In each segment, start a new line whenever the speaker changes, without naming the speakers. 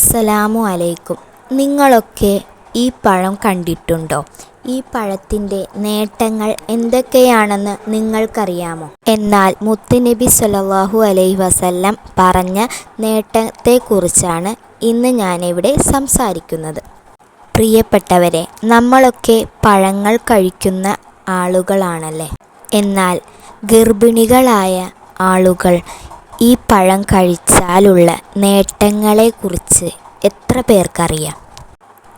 അസ്സലാമു അലൈക്കും. നിങ്ങളൊക്കെ ഈ പഴം കണ്ടിട്ടുണ്ടോ? ഈ പഴത്തിൻ്റെ നേട്ടങ്ങൾ എന്തൊക്കെയാണെന്ന് നിങ്ങൾക്കറിയാമോ? എന്നാൽ മുത്തുനബി സ്വല്ലല്ലാഹു അലൈഹി വസല്ലം പറഞ്ഞ നേട്ടത്തെക്കുറിച്ചാണ് ഇന്ന് ഞാനിവിടെ സംസാരിക്കുന്നത്. പ്രിയപ്പെട്ടവരെ, നമ്മളൊക്കെ പഴങ്ങൾ കഴിക്കുന്ന ആളുകളാണല്ലേ. എന്നാൽ ഗർഭിണികളായ ആളുകൾ ഈ പഴം കഴിച്ചാലുള്ള നേട്ടങ്ങളെക്കുറിച്ച് എത്ര പേർക്കറിയാം?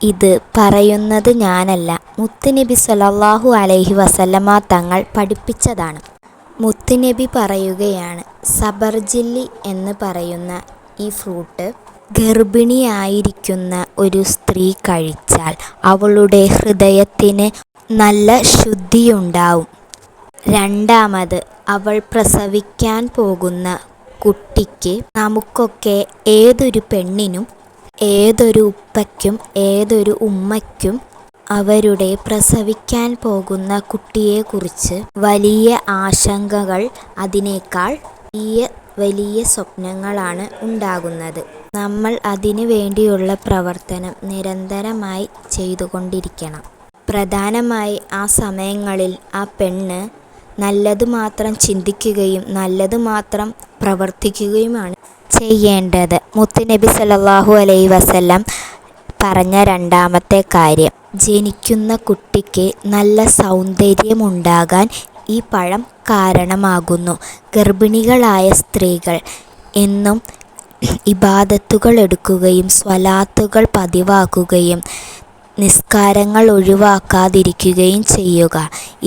ഇത് പറയുന്നത് ഞാനല്ല, മുത്തുനബി സ്വല്ലല്ലാഹു അലൈഹി വസല്ലമ തങ്ങൾ പഠിപ്പിച്ചതാണ്. മുത്തുനബി പറയുകയാണ്, സബർജില്ലി എന്ന് പറയുന്ന ഈ ഫ്രൂട്ട് ഗർഭിണിയായിരിക്കുന്ന ഒരു സ്ത്രീ കഴിച്ചാൽ അവളുടെ ഹൃദയത്തിന് നല്ല ശുദ്ധിയുണ്ടാവും. രണ്ടാമത്, അവൾ പ്രസവിക്കാൻ പോകുന്ന കുട്ടിക്ക്, നമുക്കൊക്കെ ഏതൊരു പെണ്ണിനും ഏതൊരു ഉപ്പയ്ക്കും ഏതൊരു ഉമ്മയ്ക്കും അവരുടെ പ്രസവിക്കാൻ പോകുന്ന കുട്ടിയെക്കുറിച്ച് വലിയ ആശങ്കകൾ, അതിനേക്കാൾ വലിയ സ്വപ്നങ്ങളാണ് ഉണ്ടാകുന്നത്. നമ്മൾ അതിനു വേണ്ടിയുള്ള പ്രവർത്തനം നിരന്തരമായി ചെയ്തുകൊണ്ടിരിക്കണം. പ്രധാനമായി ആ സമയങ്ങളിൽ ആ പെണ്ണ് നല്ലത് മാത്രം ചിന്തിക്കുകയും നല്ലത് മാത്രം പ്രവർത്തിക്കുകയുമാണ് ചെയ്യേണ്ടത്. മുത്തുനബി സ്വല്ലല്ലാഹു അലൈഹി വസല്ലം പറഞ്ഞ രണ്ടാമത്തെ കാര്യം, ജനിക്കുന്ന കുട്ടിക്ക് നല്ല സൗന്ദര്യമുണ്ടാകാൻ ഈ പഴം കാരണമാകുന്നു. ഗർഭിണികളായ സ്ത്രീകൾ എന്നും ഇബാദത്തുകൾ എടുക്കുകയും സ്വലാത്തുകൾ പതിവാക്കുകയും നിസ്കാരങ്ങൾ ഒഴിവാക്കാതിരിക്കുകയും ചെയ്യുക.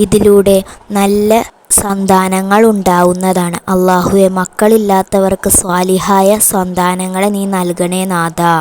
ഇതിലൂടെ നല്ല സന്താനങ്ങൾ ഉണ്ടാവുന്നതാണ്. അല്ലാഹുവേ, മക്കളില്ലാത്തവർക്ക് സ്വാലിഹായ സന്താനങ്ങളെ നീ നൽകണേ നാഥാ.